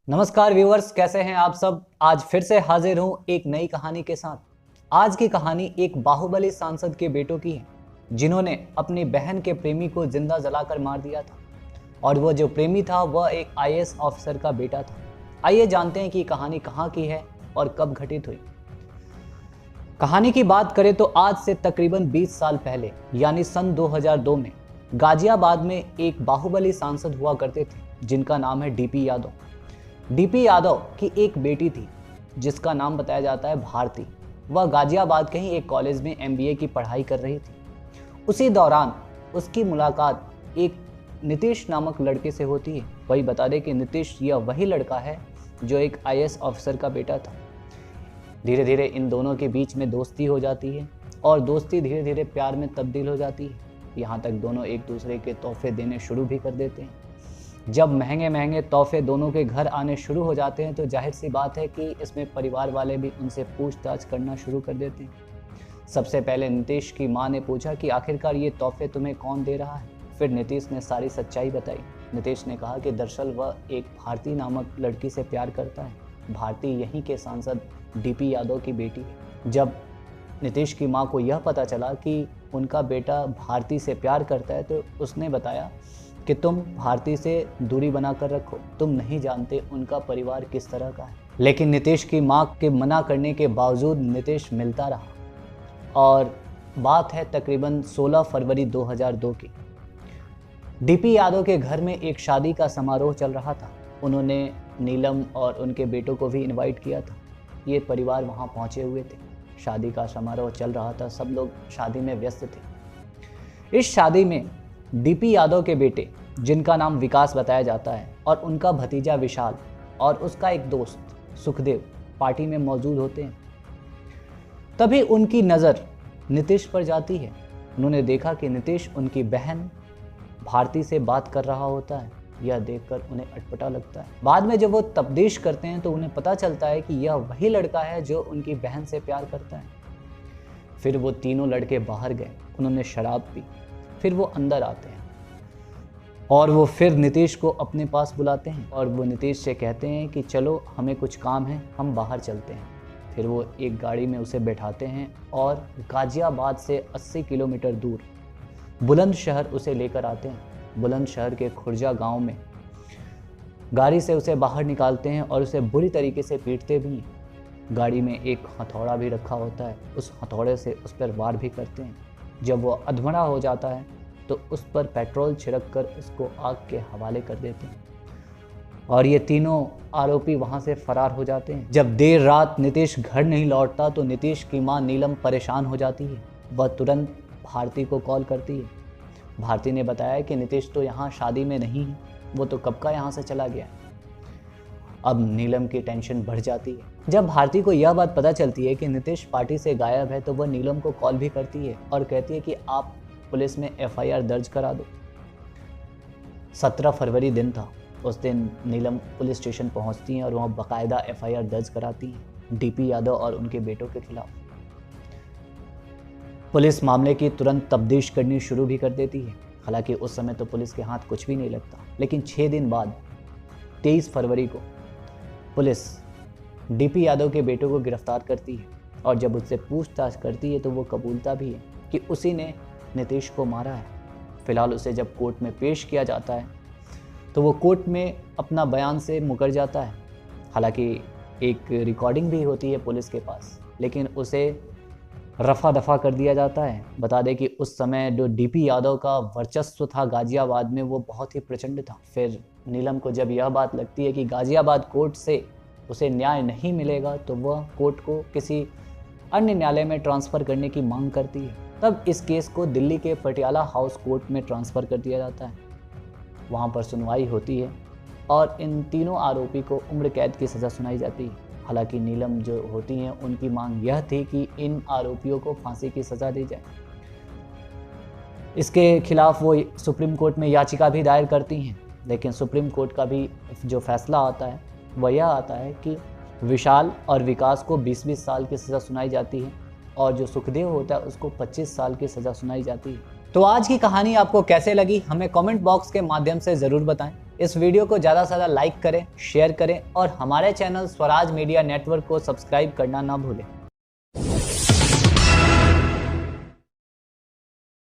नमस्कार व्यूअर्स, कैसे हैं आप सब। आज फिर से हाजिर हूं एक नई कहानी के साथ। आज की कहानी एक बाहुबली सांसद के बेटों की है जिन्होंने अपनी बहन के प्रेमी को जिंदा जलाकर मार दिया था। और वो जो प्रेमी था वह एक आईएएस ऑफिसर का बेटा था। आइए जानते हैं कि कहानी कहाँ की है और कब घटित हुई। कहानी की बात करें तो आज से तकरीबन 20 साल पहले यानी सन 2002 में गाजियाबाद में एक बाहुबली सांसद हुआ करते थे जिनका नाम है डीपी यादव। डीपी यादव की एक बेटी थी जिसका नाम बताया जाता है भारती। वह गाजियाबाद के ही एक कॉलेज में एमबीए की पढ़ाई कर रही थी। उसी दौरान उसकी मुलाकात एक नीतीश नामक लड़के से होती है। वही बता दें कि नीतीश यह वही लड़का है जो एक आईएएस ऑफिसर का बेटा था। धीरे धीरे इन दोनों के बीच में दोस्ती हो जाती है और दोस्ती धीरे धीरे प्यार में तब्दील हो जाती है। यहाँ तक दोनों एक दूसरे के तोहफे देने शुरू भी कर देते हैं। जब महंगे महंगे तोहफे दोनों के घर आने शुरू हो जाते हैं तो जाहिर सी बात है कि इसमें परिवार वाले भी उनसे पूछताछ करना शुरू कर देते हैं। सबसे पहले नीतीश की मां ने पूछा कि आखिरकार ये तोहफे तुम्हें कौन दे रहा है। फिर नीतीश ने सारी सच्चाई बताई। नीतीश ने कहा कि दरअसल वह एक भारती नामक लड़की से प्यार करता है। भारती यहीं के सांसद डीपी यादव की बेटी है। जब नीतीश की मां को यह पता चला कि उनका बेटा भारती से प्यार करता है तो उसने बताया कि तुम भारती से दूरी बनाकर रखो, तुम नहीं जानते उनका परिवार किस तरह का है। लेकिन नीतीश की मां के मना करने के बावजूद नीतीश मिलता रहा। और बात है तकरीबन 16 फरवरी 2002 की। डीपी यादव के घर में एक शादी का समारोह चल रहा था। उन्होंने नीलम और उनके बेटों को भी इनवाइट किया था। ये परिवार वहाँ पहुँचे हुए थे। शादी का समारोह चल रहा था, सब लोग शादी में व्यस्त थे। इस शादी में डीपी यादव के बेटे जिनका नाम विकास बताया जाता है और उनका भतीजा विशाल और उसका एक दोस्त सुखदेव पार्टी में मौजूद होते हैं। तभी उनकी नज़र नीतीश पर जाती है। उन्होंने देखा कि नीतीश उनकी बहन भारती से बात कर रहा होता है। यह देखकर उन्हें अटपटा लगता है। बाद में जब वो तफ्तीश करते हैं तो उन्हें पता चलता है कि यह वही लड़का है जो उनकी बहन से प्यार करता है। फिर वो तीनों लड़के बाहर गए, उन्होंने शराब पी। फिर वो अंदर आते हैं और वो फिर नीतीश को अपने पास बुलाते हैं और वो नीतीश से कहते हैं कि चलो हमें कुछ काम है, हम बाहर चलते हैं। फिर वो एक गाड़ी में उसे बैठाते हैं और गाजियाबाद से 80 किलोमीटर दूर बुलंदशहर उसे लेकर आते हैं। बुलंदशहर के खुर्जा गांव में गाड़ी से उसे बाहर निकालते हैं और उसे बुरी तरीके से पीटते भी हैं। गाड़ी में एक हथौड़ा भी रखा होता है, उस हथौड़े से उस पर वार भी करते हैं। जब वो अधमरा हो जाता है तो उस पर पेट्रोल छिड़क कर उसको आग के हवाले कर देते हैं और ये तीनों आरोपी वहाँ से फरार हो जाते हैं। जब देर रात नीतीश घर नहीं लौटता तो नीतीश की मां नीलम परेशान हो जाती है। वह तुरंत भारती को कॉल करती है। भारती ने बताया कि नीतीश तो यहाँ शादी में नहीं है, वो तो कब का यहाँ से चला गया। अब नीलम की टेंशन बढ़ जाती है। जब भारती को यह बात पता चलती है कि नीतीश पार्टी से गायब है तो वह नीलम को कॉल भी करती है और कहती है कि आप पुलिस में एफआईआर दर्ज करा दो। 17 फरवरी दिन था। उस दिन नीलम पुलिस स्टेशन पहुंचती हैं और वहाँ बाकायदा एफआईआर दर्ज कराती हैं डीपी यादव और उनके बेटों के खिलाफ। पुलिस मामले की तुरंत तफ्तीश करनी शुरू भी कर देती है। हालांकि उस समय तो पुलिस के हाथ कुछ भी नहीं लगता। लेकिन 6 दिन बाद 23 फरवरी को पुलिस डीपी यादव के बेटों को गिरफ्तार करती है और जब उससे पूछताछ करती है तो वो कबूलता भी है कि उसी ने नीतीश को मारा है। फिलहाल उसे जब कोर्ट में पेश किया जाता है तो वो कोर्ट में अपना बयान से मुकर जाता है। हालांकि एक रिकॉर्डिंग भी होती है पुलिस के पास, लेकिन उसे रफा दफा कर दिया जाता है। बता दें कि उस समय जो डीपी यादव का वर्चस्व था गाजियाबाद में वो बहुत ही प्रचंड था। फिर नीलम को जब यह बात लगती है कि गाजियाबाद कोर्ट से उसे न्याय नहीं मिलेगा तो वह कोर्ट को किसी अन्य न्यायालय में ट्रांसफ़र करने की मांग करती है। तब इस केस को दिल्ली के पटियाला हाउस कोर्ट में ट्रांसफ़र कर दिया जाता है। वहाँ पर सुनवाई होती है और इन तीनों आरोपी को उम्र कैद की सज़ा सुनाई जाती है। हालांकि नीलम जो होती हैं उनकी मांग यह थी कि इन आरोपियों को फांसी की सज़ा दी जाए। इसके खिलाफ वो सुप्रीम कोर्ट में याचिका भी दायर करती हैं, लेकिन सुप्रीम कोर्ट का भी जो फैसला आता है वह यह आता है कि विशाल और विकास को 20-20 साल की सज़ा सुनाई जाती है और जो सुखदेव होता है उसको 25 साल की सज़ा सुनाई जाती है। तो आज की कहानी आपको कैसे लगी हमें कमेंट बॉक्स के माध्यम से ज़रूर बताएं। इस वीडियो को ज़्यादा से ज़्यादा लाइक करें, शेयर करें और हमारे चैनल स्वराज मीडिया नेटवर्क को सब्सक्राइब करना ना भूलें।